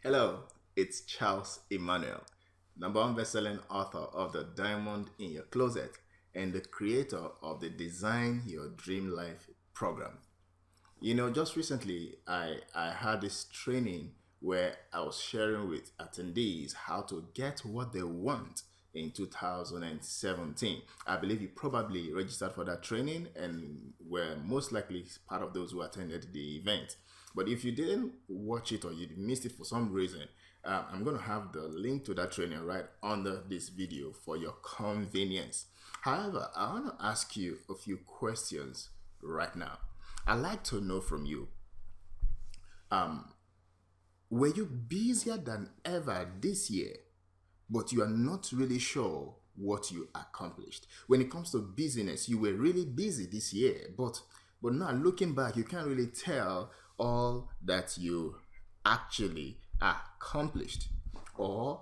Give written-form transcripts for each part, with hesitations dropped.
Hello, it's Charles Emmanuel, number one best-selling author of The Diamond in Your Closet and the creator of the Design Your Dream Life program. Just recently I had this training where I was sharing with attendees how to get what they want in 2017. I believe you probably registered for that training and were most likely part of those who attended the event. But if you didn't watch it or you missed it for some reason, I'm going to have the link to that training right under this video for your convenience. However, I want to ask you a few questions right now. I'd like to know from you, were you busier than ever this year, but you are not really sure what you accomplished? When it comes to business, you were really busy this year, but now looking back, you can't really tell all that you actually accomplished. Or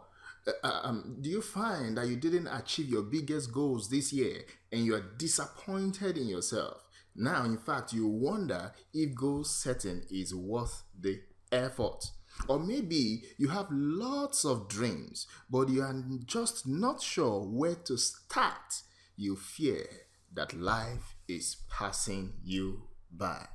do you find that you didn't achieve your biggest goals this year and you are disappointed in yourself? Now, in fact, you wonder if goal setting is worth the effort. Or maybe you have lots of dreams, but you are just not sure where to start. You fear that life is passing you by.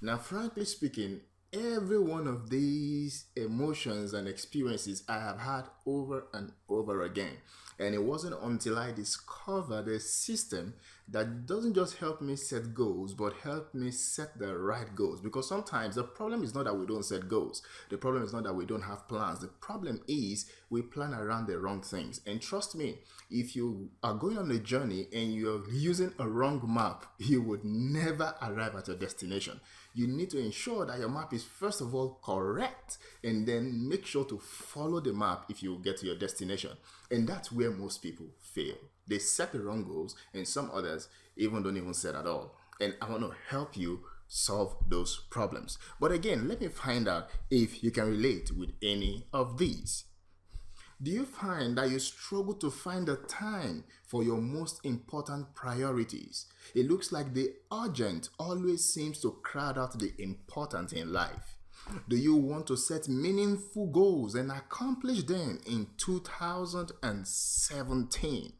Now, frankly speaking, every one of these emotions and experiences I have had over and over again. And it wasn't until I discovered a system that doesn't just help me set goals, but help me set the right goals. Because sometimes the problem is not that we don't set goals. The problem is not that we don't have plans. The problem is we plan around the wrong things. And trust me, if you are going on a journey and you're using a wrong map, you would never arrive at your destination. You need to ensure that your map is first of all correct and then make sure to follow the map if you get to your destination. And that's where most people fail. They set the wrong goals and some others even don't even set at all. And I want to help you solve those problems. But again, let me find out if you can relate with any of these. Do you find that you struggle to find the time for your most important priorities? It looks like the urgent always seems to crowd out the important in life. Do you want to set meaningful goals and accomplish them in 2017?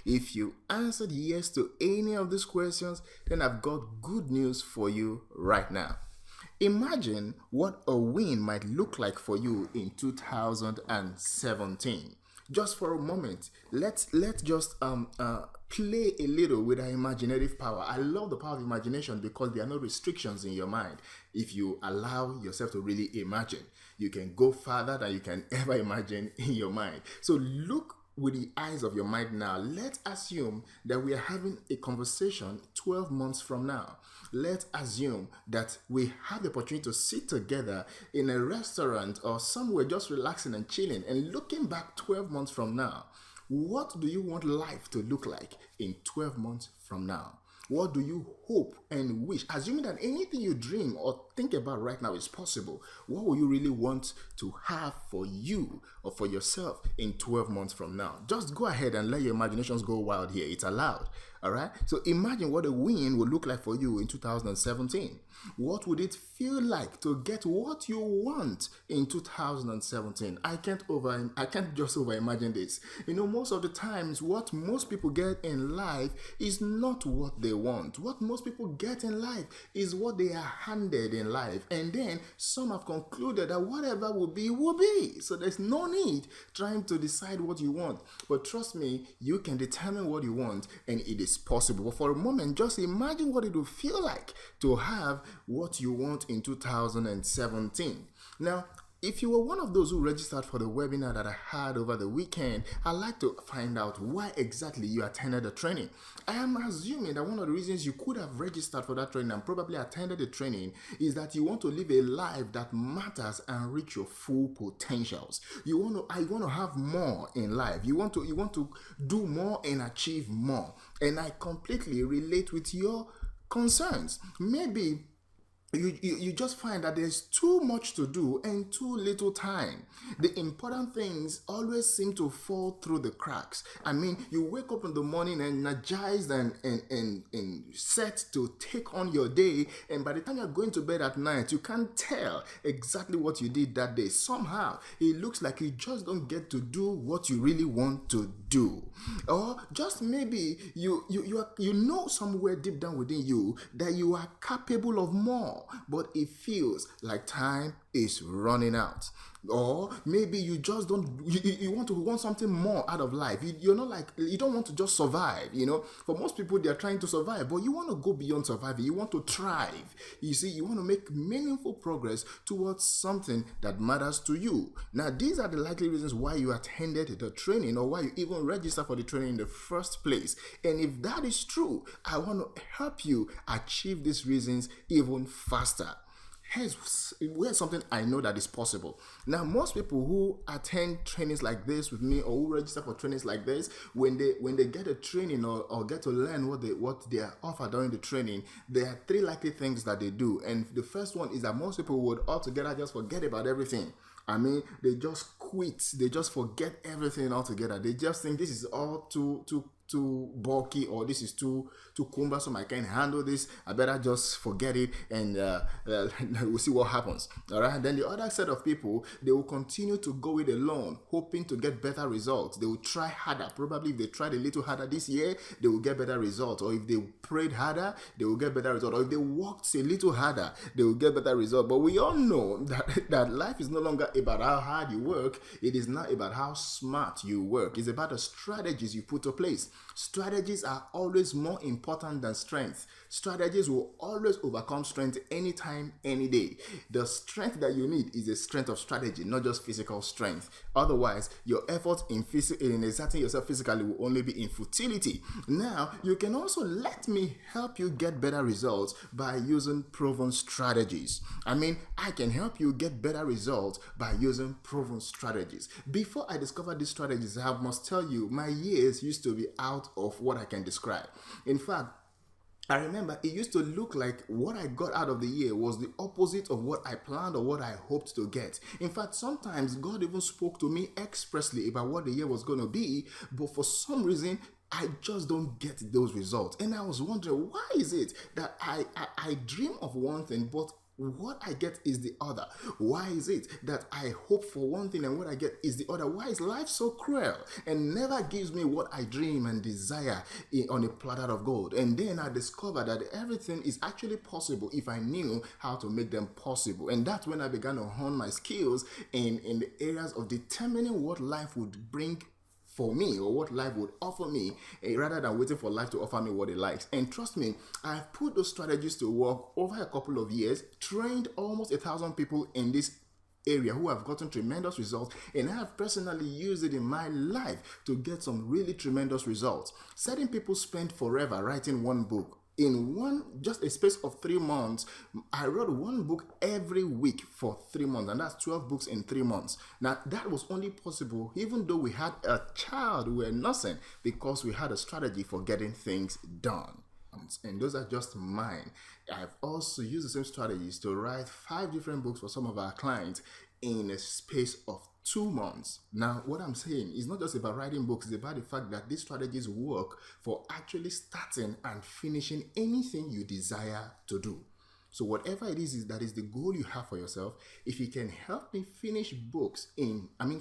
If you answered yes to any of these questions, then I've got good news for you right now. Imagine what a win might look like for you in 2017. Just for a moment, let's just play a little with our imaginative power. I love the power of imagination because there are no restrictions in your mind. If you allow yourself to really imagine, you can go farther than you can ever imagine in your mind. So look with the eyes of your mind now. Let's assume that we are having a conversation 12 months from now. Let's assume that we have the opportunity to sit together in a restaurant or somewhere just relaxing and chilling and looking back 12 months from now. What do you want life to look like in 12 months from now? What do you hope and wish? Assuming that anything you dream or think about right now is possible, what will you really want to have for you or for yourself in 12 months from now? Just go ahead and let your imaginations go wild here. It's allowed. All right. So imagine what a win will look like for you in 2017. What would it feel like to get what you want in 2017? I can't just over imagine this. Most of the times what most people get in life is not what they want. What most people get in life is what they are handed in life. And then some have concluded that whatever will be, will be. So there's no need trying to decide what you want. But trust me, you can determine what you want and it is possible. But for a moment, just imagine what it will feel like to have what you want in 2017. Now, if you were one of those who registered for the webinar that I had over the weekend, I'd like to find out why exactly you attended the training. I am assuming that one of the reasons you could have registered for that training and probably attended the training is that you want to live a life that matters and reach your full potentials. You want to have more in life. You want to do more and achieve more. And I completely relate with your concerns. Maybe you just find that there's too much to do and too little time. The important things always seem to fall through the cracks. I mean, you wake up in the morning energized and set to take on your day, and by the time you're going to bed at night, you can't tell exactly what you did that day. Somehow it looks like you just don't get to do what you really want to do. Or just maybe you know somewhere deep down within you that you are capable of more, but it feels like time is running out. Or maybe you just don't you want something more out of life. You're not like, you don't want to just survive. For most people, they are trying to survive, but you want to go beyond surviving. You want to thrive. You see, you want to make meaningful progress towards something that matters to you. Now, these are the likely reasons why you attended the training, or why you even registered for the training in the first place. And if that is true, I want to help you achieve these reasons even faster. Here's something I know that is possible. Now, most people who attend trainings like this with me, or who register for trainings like this, when they get a training, or get to learn what they are offered during the training, there are three likely things that they do. And the first one is that most people would altogether just forget about everything. I mean, they just quit. They just forget everything altogether. They just think this is all too bulky, or this is too cumbersome. I can't handle this. I better just forget it, and we'll see what happens. All right. Then the other set of people, they will continue to go it alone, hoping to get better results. They will try harder. Probably if they tried a little harder this year, they will get better results. Or if they prayed harder, they will get better results. Or if they worked a little harder, they will get better results. But we all know that life is no longer about how hard you work. It is not about how smart you work. It's about the strategies you put to place. Strategies are always more important than strength. Strategies will always overcome strength anytime, any day. The strength that you need is a strength of strategy, not just physical strength. Otherwise, your effort in exerting yourself physically will only be in futility. Now, you can also let me help you get better results by using proven strategies. I mean, I can help you get better results by using proven strategies. Before I discovered these strategies, I must tell you, my years used to be out of what I can describe. In fact, I remember it used to look like what I got out of the year was the opposite of what I planned or what I hoped to get. In fact, sometimes God even spoke to me expressly about what the year was going to be, but for some reason, I just don't get those results. And I was wondering, why is it that I dream of one thing, but what I get is the other? Why is it that I hope for one thing and what I get is the other? Why is life so cruel and never gives me what I dream and desire on a platter of gold? And then I discovered that everything is actually possible if I knew how to make them possible. And that's when I began to hone my skills in the areas of determining what life would bring for me, or what life would offer me, rather than waiting for life to offer me what it likes. And trust me, I've put those strategies to work over a couple of years, trained almost 1,000 people in this area who have gotten tremendous results, and I have personally used it in my life to get some really tremendous results. Certain people spend forever writing one book. In just a space of 3 months, I wrote one book every week for 3 months, and that's 12 books in 3 months. Now, that was only possible even though we had a child we were nursing, because we had a strategy for getting things done. And those are just mine. I've also used the same strategies to write 5 different books for some of our clients in a space of 2 months. Now, what I'm saying is not just about writing books, it's about the fact that these strategies work for actually starting and finishing anything you desire to do. So whatever it is that is the goal you have for yourself, if you can help me finish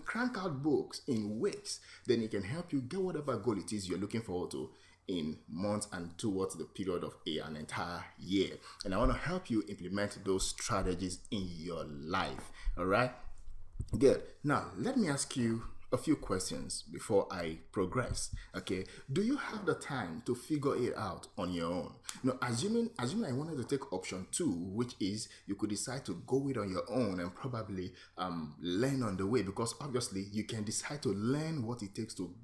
crank out books in weeks, then it can help you get whatever goal it is you're looking forward to in months and towards the period of an entire year. And I want to help you implement those strategies in your life. All right? Good. Now, let me ask you a few questions before I progress. Okay. Do you have the time to figure it out on your own? Now, assuming I wanted to take option 2, which is you could decide to go it on your own and probably learn on the way, because obviously you can decide to learn what it takes to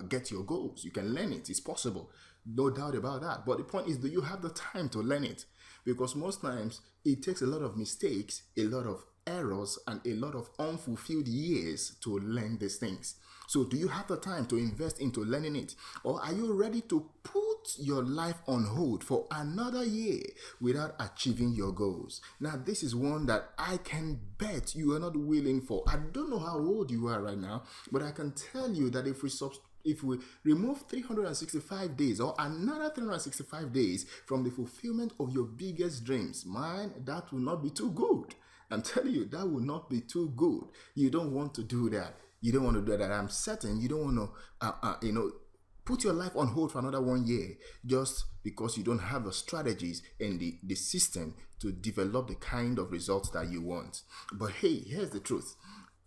get your goals. You can learn it. It's possible. No doubt about that. But the point is, do you have the time to learn it? Because most times it takes a lot of mistakes, a lot of errors and a lot of unfulfilled years to learn these things. So do you have the time to invest into learning it? Or are you ready to put your life on hold for another year without achieving your goals? Now, this is one that I can bet you are not willing for. I don't know how old you are right now, but I can tell you that if we remove 365 days or another 365 days from the fulfillment of your biggest dreams, man, that will not be too good. I'm telling you, that will not be too good. You don't want to do that. You don't want to do that. I'm certain you don't want to, put your life on hold for another 1 year just because you don't have the strategies and the system to develop the kind of results that you want. But hey, here's the truth.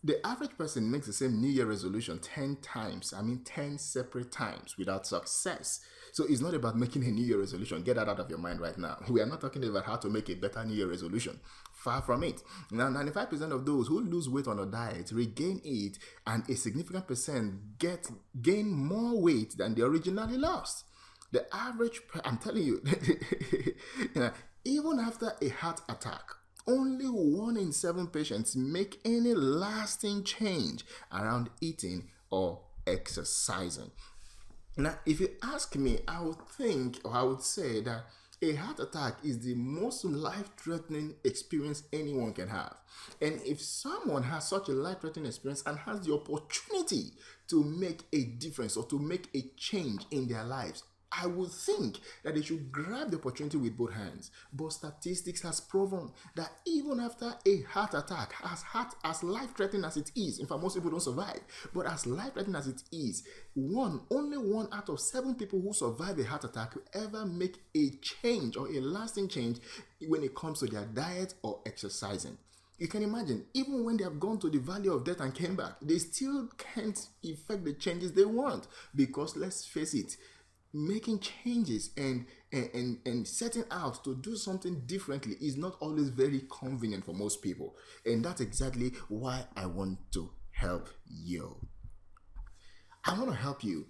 The average person makes the same New Year resolution 10 times. 10 separate times without success. So it's not about making a New Year resolution. Get that out of your mind right now. We are not talking about how to make a better New Year resolution. Far from it. Now, 95% of those who lose weight on a diet regain it, and a significant percent gain more weight than they originally lost. The average, I'm telling you, even after a heart attack, only 1 in 7 patients make any lasting change around eating or exercising. Now, if you ask me, I would say that a heart attack is the most life-threatening experience anyone can have. And if someone has such a life-threatening experience and has the opportunity to make a difference or to make a change in their lives, I would think that they should grab the opportunity with both hands. But statistics has proven that even after a heart attack, as life-threatening as it is, in fact, most people don't survive, but as life-threatening as it is, only 1 out of 7 people who survive a heart attack will ever make a change or a lasting change when it comes to their diet or exercising. You can imagine, even when they have gone to the valley of death and came back, they still can't effect the changes they want. Because let's face it, making changes and setting out to do something differently is not always very convenient for most people. And that's exactly why I want to help you. I want to help you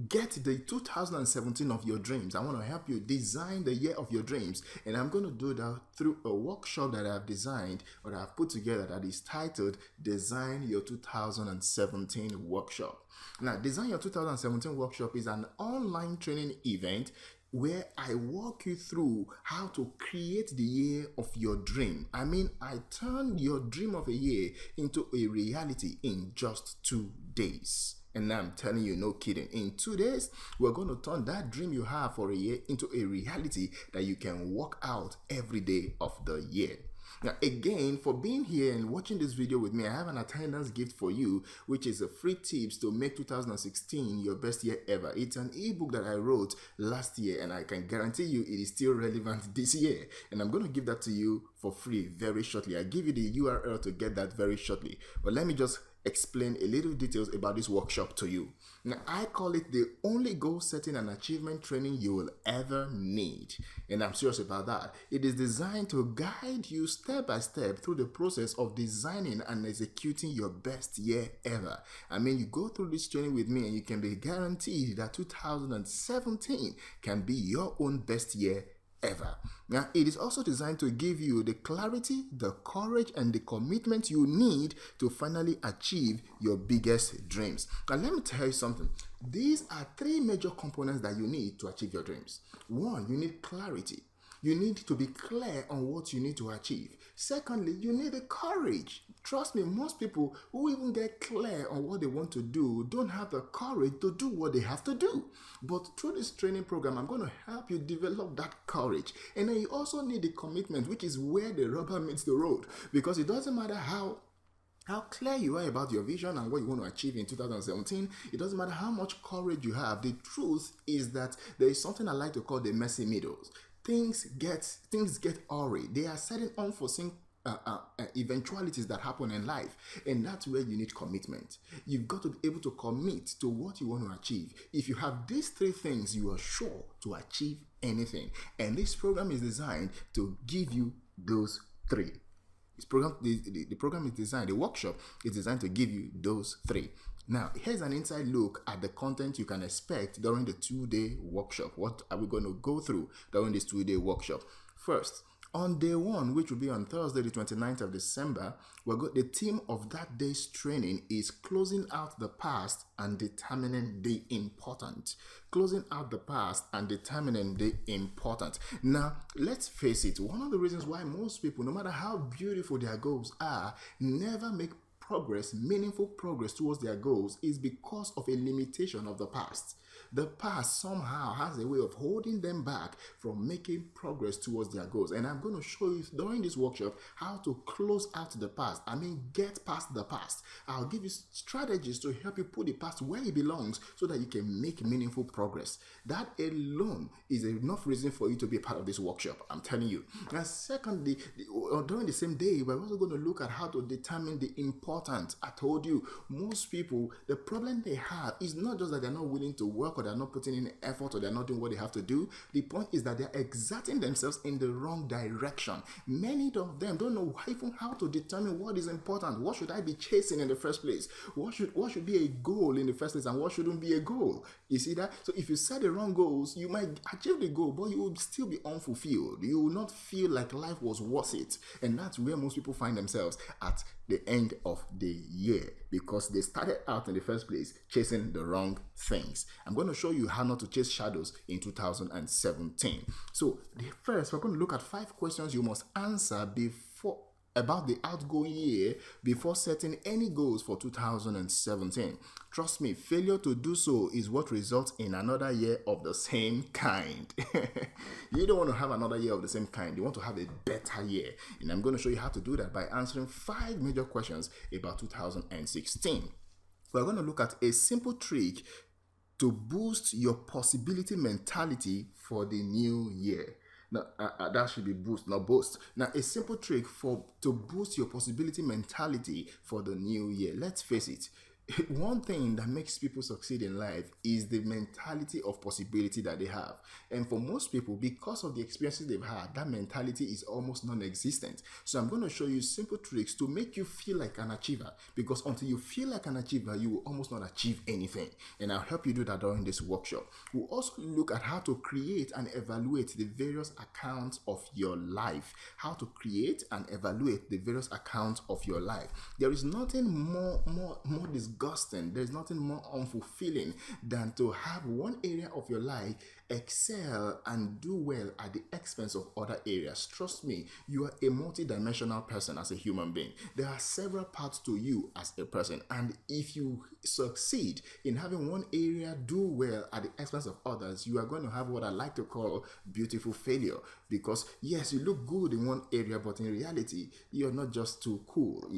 get the 2017 of your dreams. I want to help you design the year of your dreams. And I'm going to do that through a workshop that I've designed or that I've put together that is titled Design Your 2017 Workshop. Now, Design Your 2017 Workshop is an online training event where I walk you through how to create the year of your dream. I turn your dream of a year into a reality in just 2 days. And I'm telling you, no kidding. In 2 days, we're going to turn that dream you have for a year into a reality that you can walk out every day of the year. Now, again, for being here and watching this video with me, I have an attendance gift for you, which is a free tips to make 2016 your best year ever. It's an ebook that I wrote last year, and I can guarantee you it is still relevant this year. And I'm going to give that to you for free very shortly. I'll give you the URL to get that very shortly. But let me just explain a little details about this workshop to you. Now, I call it the only goal setting and achievement training you will ever need. And I'm serious about that. It is designed to guide you step by step through the process of designing and executing your best year ever. You go through this training with me and you can be guaranteed that 2017 can be your own best year ever. Now, it is also designed to give you the clarity, the courage, and the commitment you need to finally achieve your biggest dreams. Now, let me tell you something. These are 3 major components that you need to achieve your dreams. 1, you need clarity. You need to be clear on what you need to achieve. Secondly, you need the courage. Trust me, most people who even get clear on what they want to do don't have the courage to do what they have to do. But through this training program, I'm going to help you develop that courage. And then you also need the commitment, which is where the rubber meets the road. Because it doesn't matter how clear you are about your vision and what you want to achieve in 2017. It doesn't matter how much courage you have. The truth is that there is something I like to call the messy middles. Things get awry. There are certain unforeseen eventualities that happen in life, and that's where you need commitment. You've got to be able to commit to what you want to achieve. If you have these 3 things, you are sure to achieve anything. And this program is designed to give you those 3. The program is designed, the workshop is designed to give you those 3. Now, here's an inside look at the content you can expect during the 2-day workshop. What are we going to go through during this 2-day workshop? First, On day one, which will be on Thursday, the 29th of December, the theme of that day's training is closing out the past and determining the important. Closing out the past and determining the important. Now, let's face it, one of the reasons why most people, no matter how beautiful their goals are, never make meaningful progress towards their goals is because of a limitation of the past. The past somehow has a way of holding them back from making progress towards their goals. And I'm going to show you during this workshop how to close out the past. Get past the past. I'll give you strategies to help you put the past where it belongs so that you can make meaningful progress. That alone is enough reason for you to be a part of this workshop. I'm telling you. And secondly, during the same day, we're also going to look at how to determine the important. I told you, most people, the problem they have is not just that they're not willing to work or they're not putting in effort or they're not doing what they have to do. The point is that they're exerting themselves in the wrong direction. Many of them don't know even how to determine what is important. What should I be chasing in the first place? What should be a goal in the first place and what shouldn't be a goal? You see that? So if you set the wrong goals, you might achieve the goal, but you will still be unfulfilled. You will not feel like life was worth it. And that's where most people find themselves at the end of the year, because they started out in the first place chasing the wrong things. I'm going to show you how not to chase shadows in 2017. So first, we're going to look at 5 questions you must answer about the outgoing year before setting any goals for 2017. Trust me, failure to do so is what results in another year of the same kind. You don't want to have another year of the same kind. You want to have a better year. And I'm going to show you how to do that by answering 5 major questions about 2016. We're going to look at a simple trick to boost your possibility mentality for the new year. Now, that should be boost, not boast. Now, a simple trick to boost your possibility mentality for the new year. Let's face it. One thing that makes people succeed in life is the mentality of possibility that they have. And for most people, because of the experiences they've had, that mentality is almost non-existent. So I'm going to show you simple tricks to make you feel like an achiever, because until you feel like an achiever, you will almost not achieve anything. And I'll help you do that during this workshop. We'll also look at how to create and evaluate the various accounts of your life. How to create and evaluate the various accounts of your life. There is nothing more disgusting, there's nothing more unfulfilling than to have one area of your life excel and do well at the expense of other areas. Trust me, you are a multidimensional person as a human being. There are several parts to you as a person, and if you succeed in having one area do well at the expense of others, you are going to have what I like to call beautiful failure. Because yes, you look good in one area, but in reality, you're not just too cool.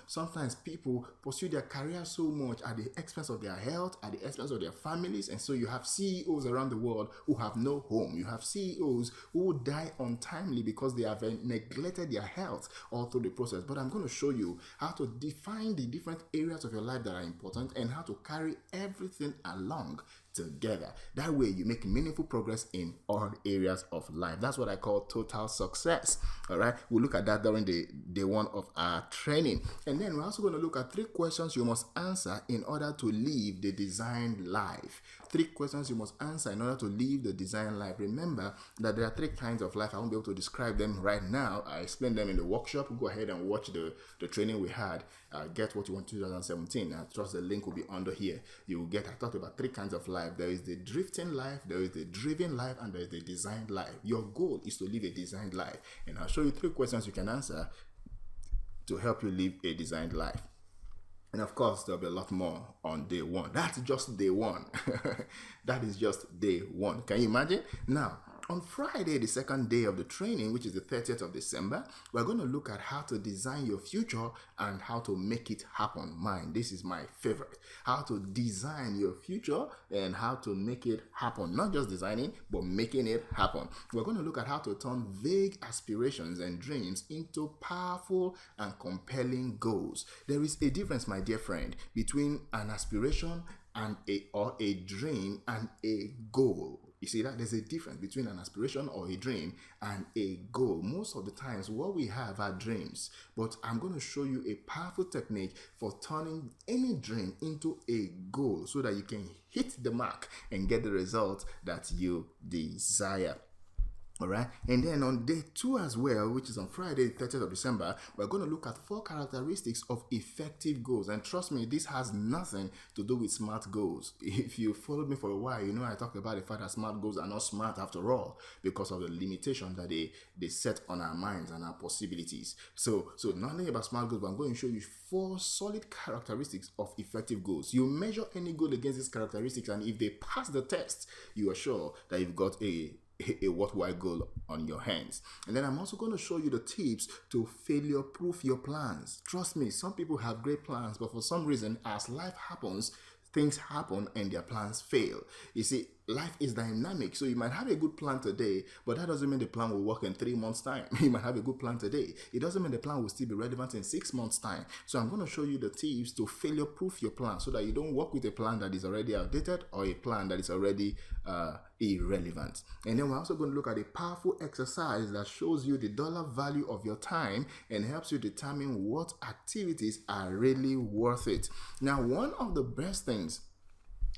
Sometimes people pursue their career so much at the expense of their health, at the expense of their families, and so you have CEOs around the world who have no home. You have CEOs who die untimely because they have neglected their health all through the process. But I'm going to show you how to define the different areas of your life that are important and how to carry everything along together. That way you make meaningful progress in all areas of life. That's what I call total success. All right, we'll look at that during the day one of our training. And then we're also going to look at 3 questions you must answer in order to live the designed life. 3 questions you must answer in order to live the designed life. Remember that there are 3 kinds of life. I won't be able to describe them right now. I explained them in the workshop. Go ahead and watch the training we had. Get What You Want 2017. I trust the link will be under here. You will get, I talked about 3 kinds of life. There is the drifting life, there is the driven life, and there is the designed life. Your goal is to live a designed life. And I'll show you 3 questions you can answer to help you live a designed life. And of course, there'll be a lot more on day one. That's just day one. That is just day one. Can you imagine? Now, on Friday, the second day of the training, which is the 30th of December, we're going to look at how to design your future and how to make it happen. Mine, this is my favorite. How to design your future and how to make it happen. Not just designing, but making it happen. We're going to look at how to turn vague aspirations and dreams into powerful and compelling goals. There is a difference, my dear friend, between an aspiration and a dream and a goal. You see that? There's a difference between an aspiration or a dream and a goal. Most of the times, what we have are dreams. But I'm going to show you a powerful technique for turning any dream into a goal so that you can hit the mark and get the result that you desire. All right. And then on day 2 as well, which is on Friday, 30th of December, we're going to look at 4 characteristics of effective goals. And trust me, this has nothing to do with smart goals. If you followed me for a while, you know I talked about the fact that smart goals are not smart after all because of the limitations that they set on our minds and our possibilities. So nothing about smart goals, but I'm going to show you 4 solid characteristics of effective goals. You measure any goal against these characteristics, and if they pass the test, you are sure that you've got a worthwhile goal on your hands. And then I'm also going to show you the tips to failure proof your plans. Trust me, some people have great plans, but for some reason, as life happens, things happen and their plans fail. You see, life is dynamic, so you might have a good plan today, but that doesn't mean the plan will work in 3 months' time. You might have a good plan today. It doesn't mean the plan will still be relevant in 6 months' time. So I'm going to show you the tips to failure proof your plan so that you don't work with a plan that is already outdated or a plan that is already irrelevant. And then we're also going to look at a powerful exercise that shows you the dollar value of your time and helps you determine what activities are really worth it. Now, one of the best things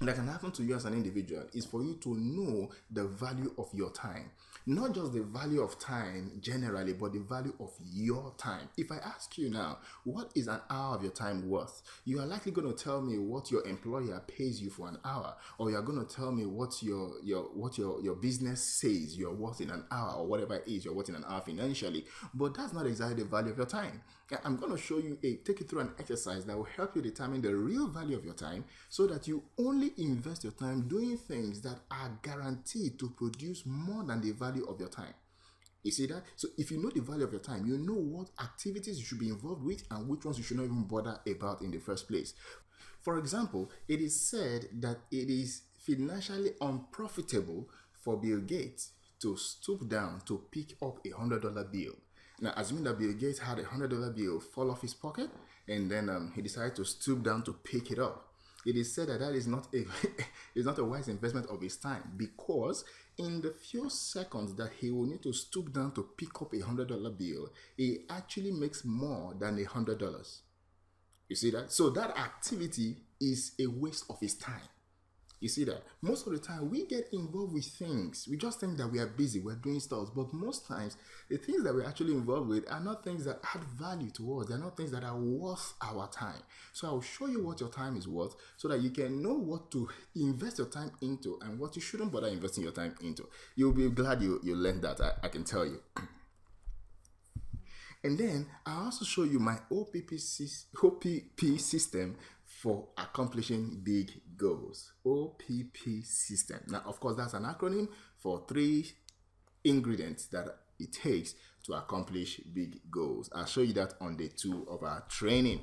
that can happen to you as an individual is for you to know the value of your time. Not just the value of time generally, but the value of your time. If I ask you now, what is an hour of your time worth? You are likely going to tell me what your employer pays you for an hour, or you are going to tell me what your business says you're worth in an hour, or whatever it is you're worth in an hour financially. But that's not exactly the value of your time. I'm going to show you take you through an exercise that will help you determine the real value of your time so that you only invest your time doing things that are guaranteed to produce more than the value of your time. You see that? So if you know the value of your time, you know what activities you should be involved with and which ones you should not even bother about in the first place. For example, it is said that it is financially unprofitable for Bill Gates to stoop down to pick up $100 bill. Now, assuming that Bill Gates had $100 bill fall off his pocket, and then he decided to stoop down to pick it up, it is said that that is not a is not a wise investment of his time, because in the few seconds that he will need to stoop down to pick up $100 bill, he actually makes more than $100. You see that? So that activity is a waste of his time. You see that? Most of the time, we get involved with things. We just think that we are busy, we're doing stuff. But most times, the things that we're actually involved with are not things that add value to us. They're not things that are worth our time. So I'll show you what your time is worth so that you can know what to invest your time into and what you shouldn't bother investing your time into. You'll be glad you learned that, I can tell you. And then I'll also show you my OPP system for accomplishing big goals. OPP system. Now, of course, that's an acronym for 3 ingredients that it takes to accomplish big goals. I'll show you that on day 2 of our training.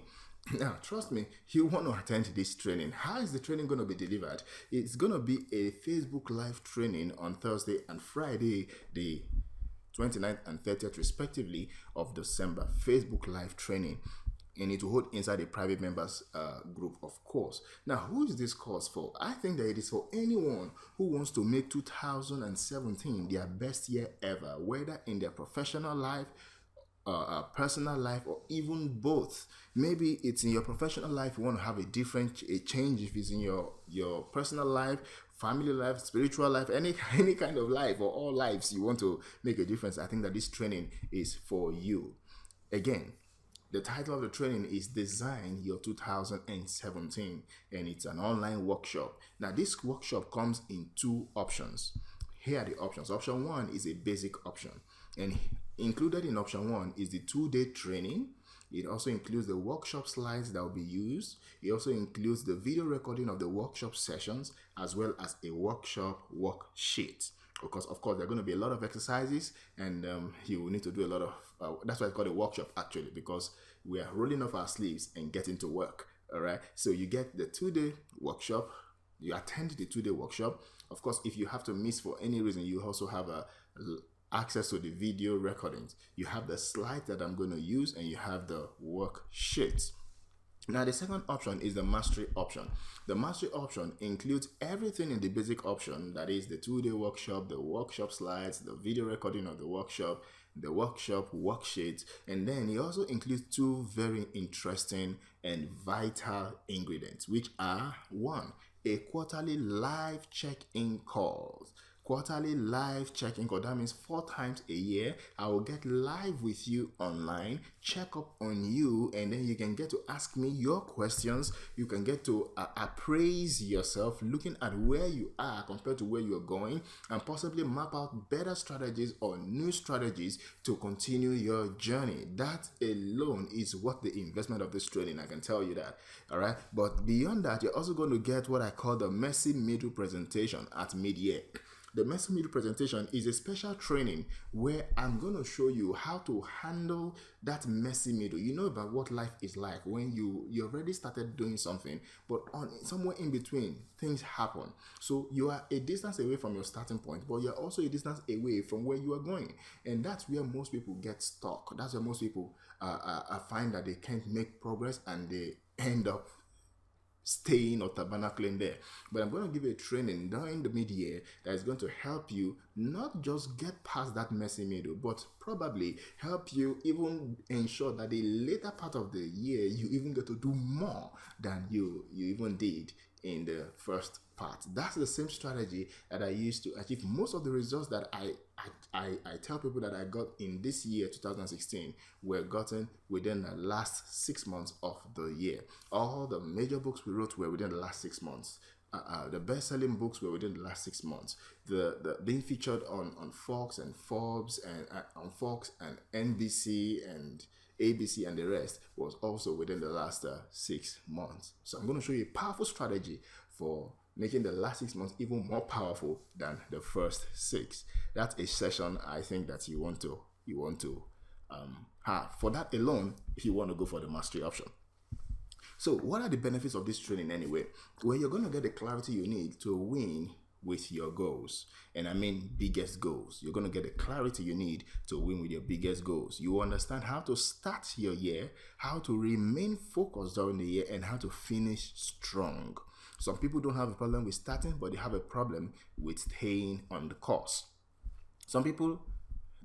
Now, trust me, you want to attend this training. How is the training going to be delivered? It's going to be a Facebook Live training on Thursday and Friday, the 29th and 30th respectively of December. Facebook Live training, and it will hold inside a private members group, of course. Now, who is this course for? I think that it is for anyone who wants to make 2017 their best year ever, whether in their professional life, personal life, or even both. Maybe it's in your professional life, you want to have a change. If it's in your personal life, family life, spiritual life, any kind of life, or all lives, you want to make a difference, I think that this training is for you. Again, the title of the training is Design Your 2017, and it's an online workshop. Now, this workshop comes in 2 options. Here are the options. Option 1 is a basic option, and included in option 1 is the 2-day training. It also includes the workshop slides that will be used. It also includes the video recording of the workshop sessions, as well as a workshop worksheet. Because, of course, there are going to be a lot of exercises, and you will need to do a lot of, that's why it's called a workshop, actually, because we are rolling off our sleeves and getting to work. All right. So you get the 2-day workshop. You attend the 2-day workshop. Of course, if you have to miss for any reason, you also have access to the video recordings. You have the slides that I'm going to use, and you have the worksheets. Now, the second option is the mastery option. The mastery option includes everything in the basic option, that is the 2-day workshop, the workshop slides, the video recording of the workshop worksheets, and then it also includes 2 very interesting and vital ingredients, which are 1, a quarterly live check-in calls. quarterly live check-in, because that means 4 times a year I will get live with you online, check up on you, and then you can get to ask me your questions. You can get to appraise yourself, looking at where you are compared to where you're going, and possibly map out better strategies or new strategies to continue your journey. That alone is what the investment of this training, I can tell you that. All right, but beyond that, you're also going to get what I call the messy middle presentation at mid-year. The messy middle presentation is a special training where I'm going to show you how to handle that messy middle. You know about what life is like when you already started doing something, but somewhere in between things happen. So you are a distance away from your starting point, but you're also a distance away from where you are going, and that's where most people get stuck. That's where most people find that they can't make progress, and they end up staying or tabernacling there. But I'm going to give you a training during the mid-year that is going to help you not just get past that messy middle, but probably help you even ensure that the later part of the year you even get to do more than you even did in the first part. That's the same strategy that I used to achieve most of the results that I tell people that I got in this year 2016 were gotten within the last 6 months of the year. All the major books we wrote were within the last 6 months. The best-selling books were within the last 6 months. The being featured on Fox and Forbes and on Fox and NBC and ABC and the rest was also within the last 6 months. So I'm going to show you a powerful strategy for making the last 6 months even more powerful than the first 6. That's a session I think that you want to have. For that alone, if you want to go for the mastery option. So what are the benefits of this training anyway? Well, you're going to get the clarity you need to win with your goals. And I mean biggest goals. You're going to get the clarity you need to win with your biggest goals. You understand how to start your year, how to remain focused during the year, and how to finish strong. Some people don't have a problem with starting, but they have a problem with staying on the course. Some people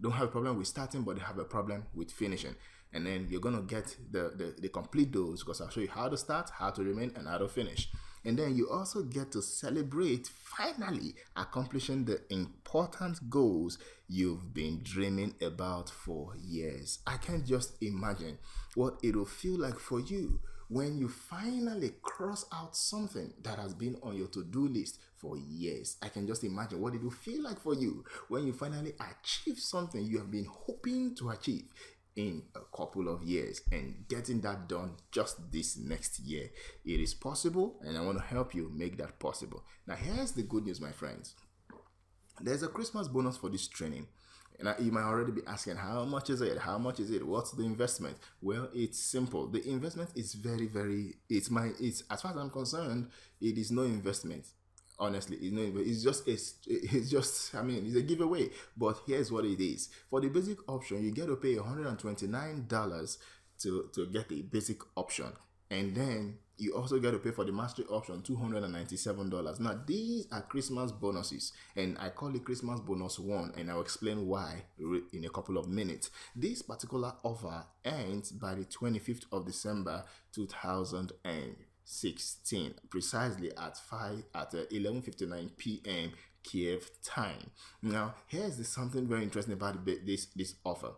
don't have a problem with starting, but they have a problem with finishing. And then you're going to get the complete dose, because I'll show you how to start, how to remain, and how to finish. And then you also get to celebrate finally accomplishing the important goals you've been dreaming about for years. I can't just imagine what it will feel like for you when you finally cross out something that has been on your to-do list for years. I can just imagine what it will feel like for you when you finally achieve something you have been hoping to achieve in a couple of years, and getting that done just this next year. It is possible, and I want to help you make that possible. Now, here's the good news, my friends. There's a Christmas bonus for this training. And you might already be asking, how much is it? How much is it? What's the investment? Well, it's simple. The investment is very, it's as far as I'm concerned, it is no investment. Honestly, it's just I mean, it's a giveaway. But here's what it is. For the basic option, you get to pay $129 to get the basic option. And then you also get to pay for the mastery option, $297. Now, these are Christmas bonuses, and I call it Christmas bonus 1, and I'll explain why in a couple of minutes. This particular offer ends by the 25th of December 2016, precisely at 11:59 p.m. Kiev time. Now, here's something very interesting about this offer.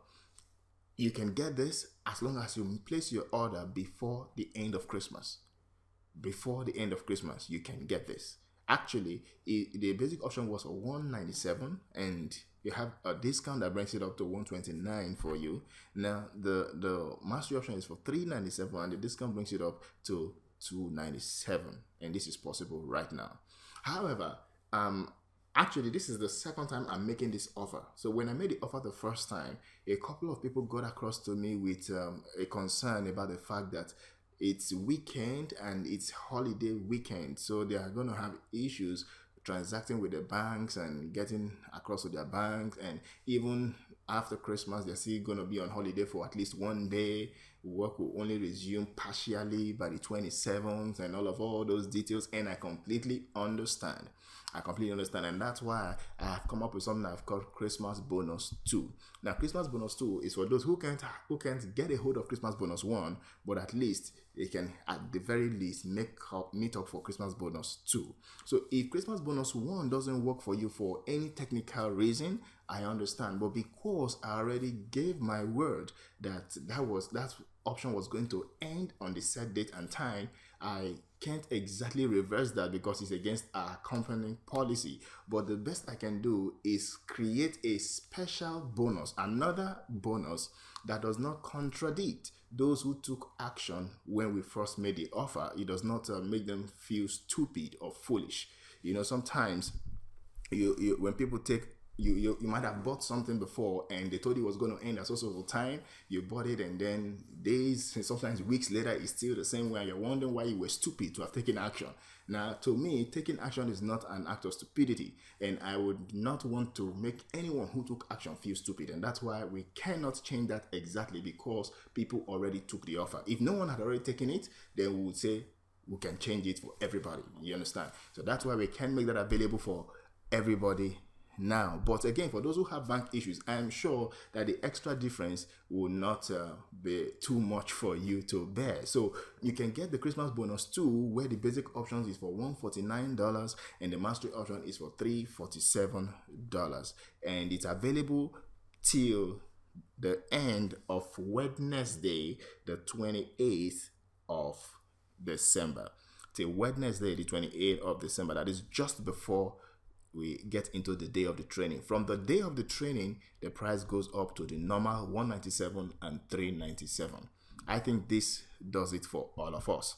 You can get this as long as you place your order before the end of Christmas. Before the end of Christmas, you can get this. Actually, the basic option was for $197, and you have a discount that brings it up to $129 for you. Now, the mastery option is for $397, and the discount brings it up to $297, and this is possible right now. However, actually, this is the second time I'm making this offer. So when I made the offer the first time, a couple of people got across to me with a concern about the fact that it's weekend and it's holiday weekend. So they are going to have issues transacting with the banks and getting across to their banks. And even after Christmas, they're still going to be on holiday for at least one day. Work will only resume partially by the 27th and all those details. And I completely understand. And that's why I have come up with something I've called Christmas Bonus 2. Now, Christmas Bonus 2 is for those who can't get a hold of Christmas Bonus 1, but at least they can at the very least meet up for Christmas bonus 2. So if Christmas bonus 1 doesn't work for you for any technical reason, I understand. But because I already gave my word that that option was going to end on the set date and time, I can't exactly reverse that because it's against our company policy. But the best I can do is create a special bonus, another bonus that does not contradict those who took action when we first made the offer. It does not make them feel stupid or foolish. Sometimes when people take you might have bought something before and they told you it was going to end at so time. You bought it and then days and sometimes weeks later it's still the same way. You're wondering why you were stupid to have taken action. Now, to me, taking action is not an act of stupidity, and I would not want to make anyone who took action feel stupid. And that's why we cannot change that exactly, because people already took the offer. If no one had already taken it, then we would say we can change it for everybody. You understand? So that's why we can make that available for everybody now. But again, for those who have bank issues, I'm sure that the extra difference will not be too much for you to bear. So you can get the Christmas bonus 2, where the basic options is for $149 and the mastery option is for $347, and it's available till the end of Wednesday, the 28th of December. Till Wednesday, the 28th of December. That is just before we get into the day of the training. From the day of the training, the price goes up to the normal $197 and $397. I think this does it for all of us.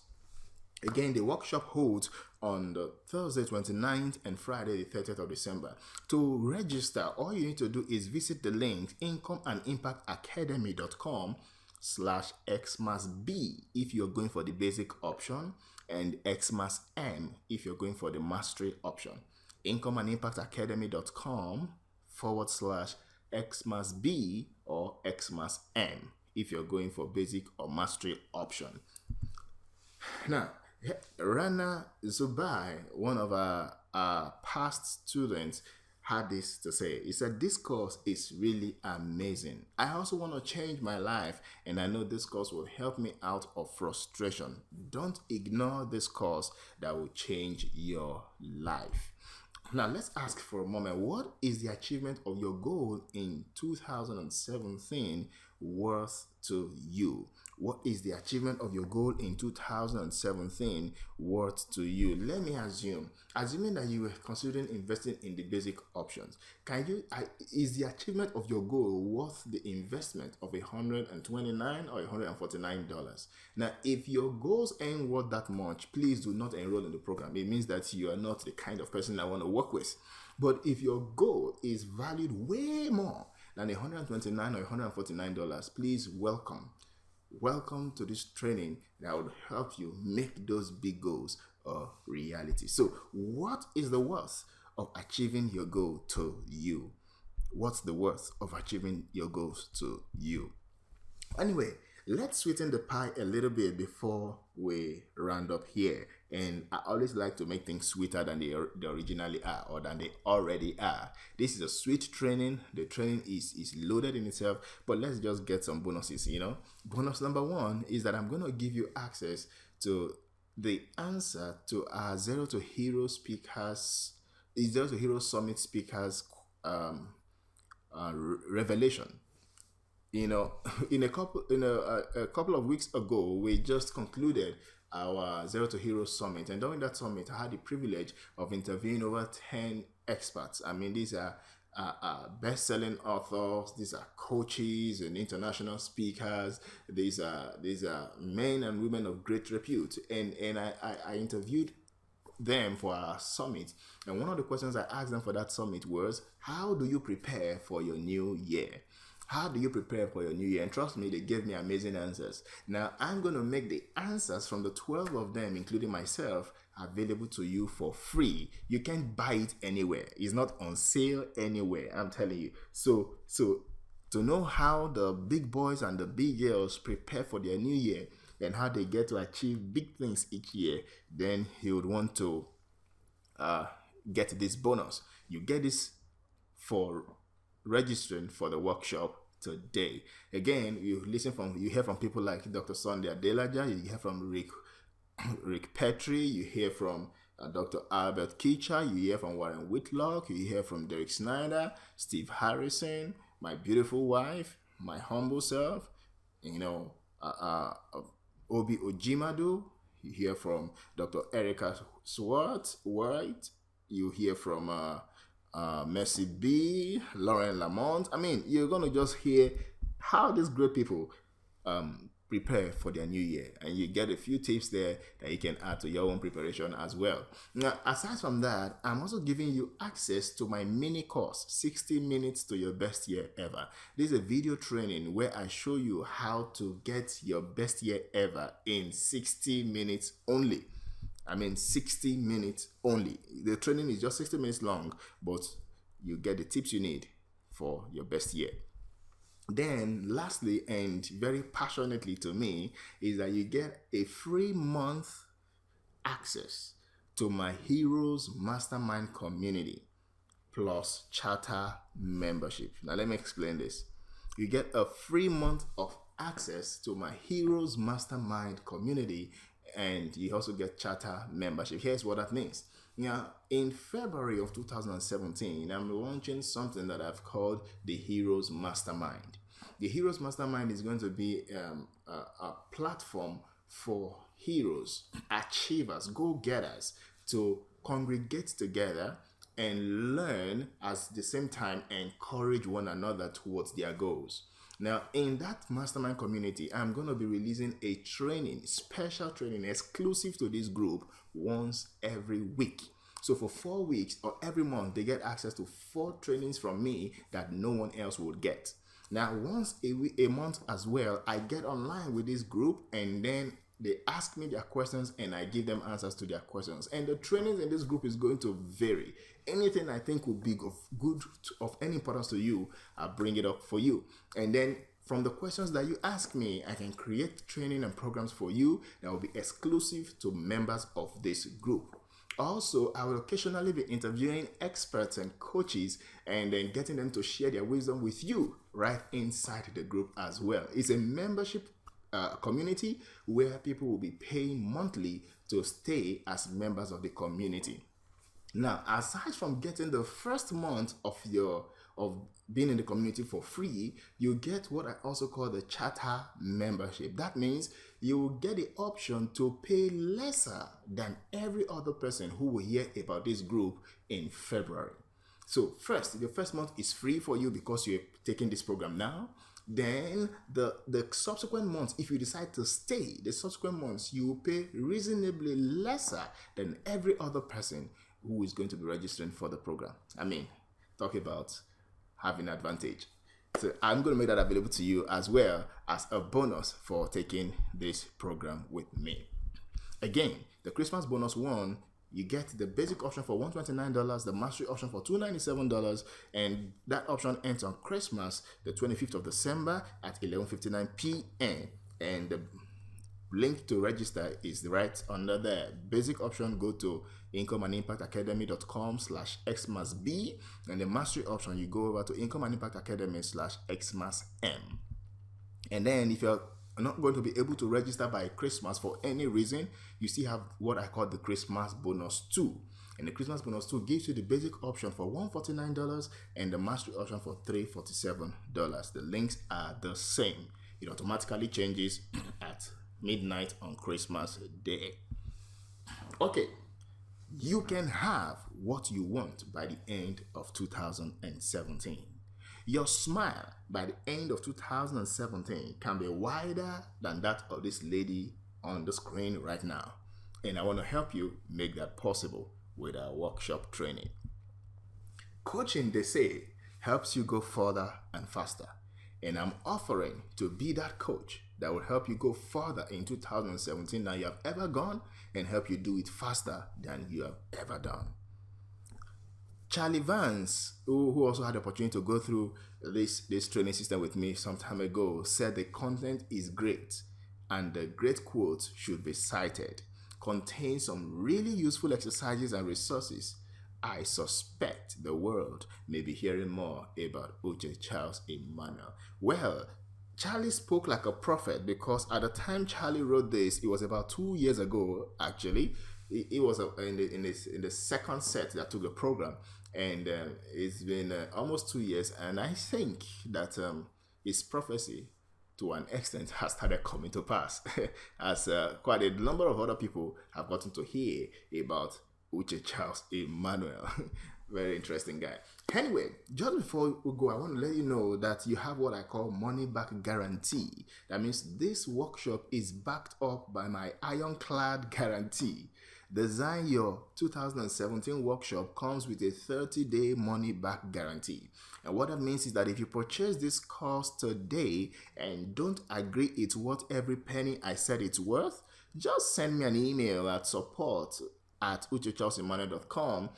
Again, the workshop holds on the Thursday 29th and Friday the 30th of December. To register, all you need to do is visit the link incomeandimpactacademy.com/xmasb if you're going for the basic option, and xmasm if you're going for the mastery option. incomeandimpactacademy.com/xmasb or xmasm if you're going for basic or mastery option. Now, Rana Zubai, one of our past students, had this to say. He said, "This course is really amazing. I also want to change my life, and I know this course will help me out of frustration. Don't ignore this course that will change your life." Now, let's ask for a moment, what is the achievement of your goal in 2017 worth to you? What is the achievement of your goal in 2017 worth to you? Let me assuming that you were considering investing in the basic options, is the achievement of your goal worth the investment of $129 or $149? Now, if your goals ain't worth that much, please do not enroll in the program. It means that you are not the kind of person I want to work with. But if your goal is valued way more than $129 or $149, please welcome to this training that will help you make those big goals a reality. So what is the worth of achieving your goal to you? What's the worth of achieving your goals to you? Anyway, let's sweeten the pie a little bit before we round up here. And I always like to make things sweeter than they originally are, or than they already are. This is a sweet training. The training is loaded in itself, but let's just get some bonuses, Bonus number 1 is that I'm going to give you access to the answer to our Zero to Hero Summit speakers revelation. A couple of weeks ago, we just concluded our Zero to Hero Summit, and during that summit, I had the privilege of interviewing over 10 experts. I mean, these are best-selling authors, these are coaches and international speakers, these are men and women of great repute, and I interviewed them for our summit. And one of the questions I asked them for that summit was, how do you prepare for your new year? How do you prepare for your new year? And trust me, they gave me amazing answers. Now, I'm going to make the answers from the 12 of them, including myself, available to you for free. You can't buy it anywhere. It's not on sale anywhere, I'm telling you. So to know how the big boys and the big girls prepare for their new year and how they get to achieve big things each year, then you would want to get this bonus. You get this for registering for the workshop today. Again, you hear from people like Dr. Sunday Adelaja, you hear from Rick Petrie, you hear from Dr. Albert Kicher, you hear from Warren Whitlock, you hear from Derek Snyder, Steve Harrison, my beautiful wife, my humble self, Obi Ojimadu, you hear from Dr. Erica White, you hear from Mercy B, Lauren Lamont. I mean, you're going to just hear how these great people prepare for their new year, and you get a few tips there that you can add to your own preparation as well. Now, aside from that, I'm also giving you access to my mini course, 60 minutes to your best year ever. This is a video training where I show you how to get your best year ever in 60 minutes only. 60 minutes only. The training is just 60 minutes long, but you get the tips you need for your best year. Then, lastly, and very passionately to me, is that you get a free month access to my Heroes Mastermind community plus charter membership. Now, let me explain this. You get a free month of access to my Heroes Mastermind community, and you also get charter membership. Here's what that means. Now, in February of 2017, I'm launching something that I've called the Heroes Mastermind. The Heroes Mastermind is going to be a platform for heroes, achievers, go-getters to congregate together and learn, at the same time encourage one another towards their goals. Now, in that mastermind community, I'm going to be releasing a training, special training exclusive to this group once every week. So for 4 weeks or every month, they get access to 4 trainings from me that no one else would get. Now, once a month as well, I get online with this group, and then they ask me their questions and I give them answers to their questions. And the trainings in this group is going to vary. Anything I think would be of any importance to you, I'll bring it up for you. And then from the questions that you ask me, I can create training and programs for you that will be exclusive to members of this group. Also, I will occasionally be interviewing experts and coaches and then getting them to share their wisdom with you right inside the group as well. It's a membership community where people will be paying monthly to stay as members of the community. Now, aside from getting the first month of being in the community for free, you get what I also call the charter membership. That means you will get the option to pay lesser than every other person who will hear about this group in February. So the first month is free for you because you're taking this program now. Then the subsequent months, if you decide to stay, the subsequent months, you will pay reasonably lesser than every other person who is going to be registering for the program. Talk about having advantage. So I'm going to make that available to you as well as a bonus for taking this program with me. Again, the Christmas bonus one, you get the basic option for $129, the mastery option for $297, and that option ends on Christmas, the 25th of December at 11:59 p.m. And the link to register is right under there. Basic option, go to incomeandimpactacademy.com/xmasb, and the mastery option, you go over to incomeandimpactacademy/xmasm. And then if you're not going to be able to register by Christmas for any reason, you still have what I call the Christmas bonus 2. And the Christmas bonus 2 gives you the basic option for $149 and the mastery option for $347. The links are the same. It automatically changes at midnight on Christmas Day. Okay, you can have what you want by the end of 2017. Your smile by the end of 2017 can be wider than that of this lady on the screen right now. And I want to help you make that possible with our workshop training. Coaching, they say, helps you go further and faster. And I'm offering to be that coach that will help you go further in 2017 than you have ever gone and help you do it faster than you have ever done. Charlie Vance, who also had the opportunity to go through this training system with me some time ago, said the content is great and the great quotes should be cited. Contains some really useful exercises and resources I suspect the world may be hearing more about Uche Charles Emmanuel. Well, Charlie spoke like a prophet because at the time Charlie wrote this, it was about 2 years ago. Actually, it was in the second set that took the program, and it's been almost 2 years. And I think that his prophecy, to an extent, has started coming to pass, as quite a number of other people have gotten to hear about Uche Charles Emmanuel. Very interesting guy. Anyway, just before we go, I want to let you know that you have what I call money back guarantee. That means this workshop is backed up by my ironclad guarantee. Design Your 2017 workshop comes with a 30-day money back guarantee. And what that means is that if you purchase this course today and don't agree it's worth every penny I said it's worth, just send me an email at support@uchechalsemmanuel.com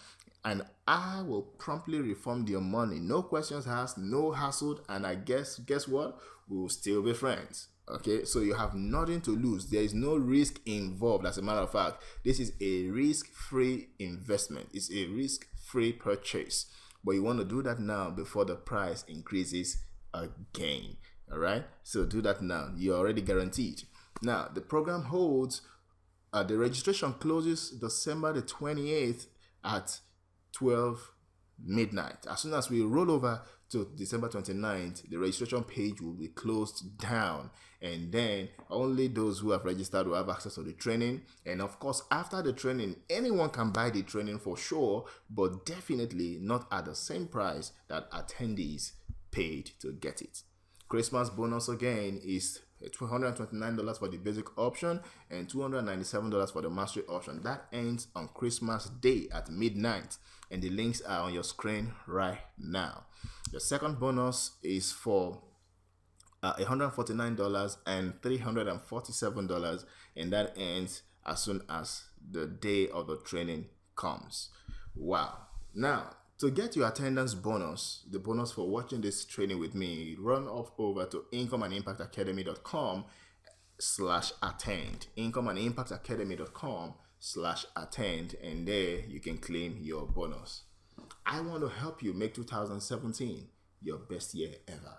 and I will promptly refund your money. No questions asked, no hassle, and I guess what? We will still be friends. Okay, so you have nothing to lose. There is no risk involved. As a matter of fact, this is a risk-free investment. It's a risk-free purchase. But you want to do that now before the price increases again. All right, so do that now. You're already guaranteed. Now, the program holds, the registration closes December the 28th at 12 midnight. As soon as we roll over to December 29th, the registration page will be closed down, and then only those who have registered will have access to the training. And of course, after the training, anyone can buy the training for sure, but definitely not at the same price that attendees paid to get it. Christmas bonus again is $229 for the basic option and $297 for the mastery option. That ends on Christmas Day at midnight, and the links are on your screen right now. The second bonus is for $149 and $347, and that ends as soon as the day of the training comes. Wow. Now, to get your attendance bonus, the bonus for watching this training with me, run off over to incomeandimpactacademy.com/attend. incomeandimpactacademy.com/attend, and there you can claim your bonus. I want to help you make 2017 your best year ever.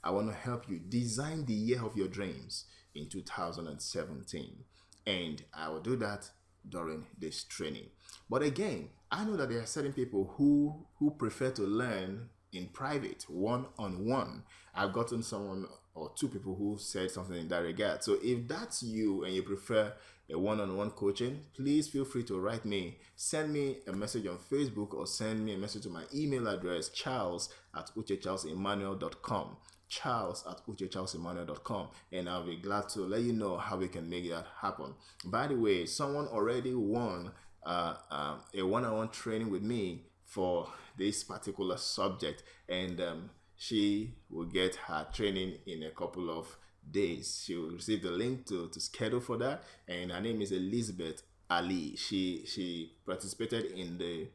I want to help you design the year of your dreams in 2017, and I will do that during this training. But again, I know that there are certain people who prefer to learn in private, one-on-one. I've gotten someone or two people who said something in that regard. So if that's you and you prefer a one-on-one coaching, please feel free to write me. Send me a message on Facebook or send me a message to my email address, charles@uchechalsemmanuel.com. charles@uchechalsemmanuel.com, and I'll be glad to let you know how we can make that happen. By the way, someone already won a one-on-one training with me for this particular subject, and she will get her training in a couple of days. She will receive the link to schedule for that, and her name is Elizabeth Ali. She participated in the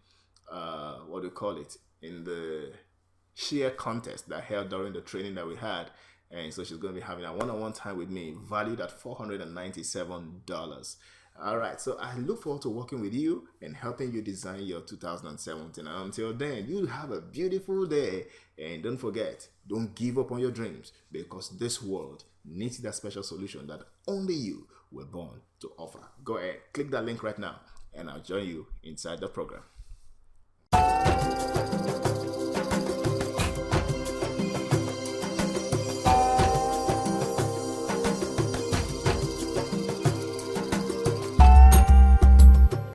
in the share contest that held during the training that we had, and so she's going to be having a one-on-one time with me, valued at $497. All right, so I look forward to working with you and helping you design your 2017. And until then, you'll have a beautiful day, and don't forget, don't give up on your dreams, because this world needs that special solution that only you were born to offer. Go ahead, click that link right now, and I'll join you inside the program.